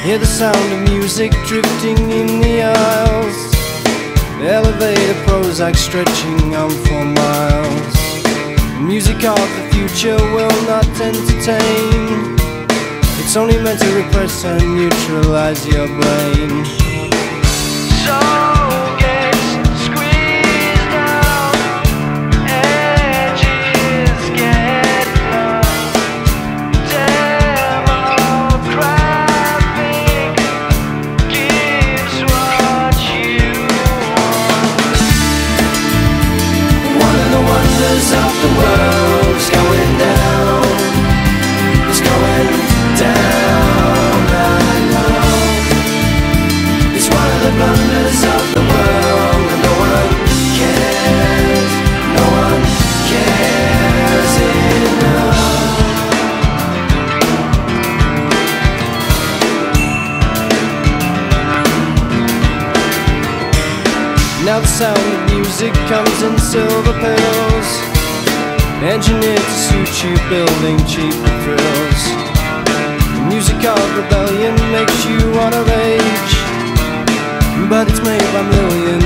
Hear the sound of music drifting in the aisles, elevator Prozac stretching on for miles. Music of the future will not entertain. It's only meant to repress and neutralize your brain. Soul gets squeezed out, edges get numb, democratic gives what you want. One of the wonders of the world is going down. It's going down, I know. It's one of the blunders of the world, and no one cares. No one cares enough. Now the sound of music comes in silver pills, engineered to suit you, building cheaper thrills. The music of rebellion makes you wanna rage, but it's made by millions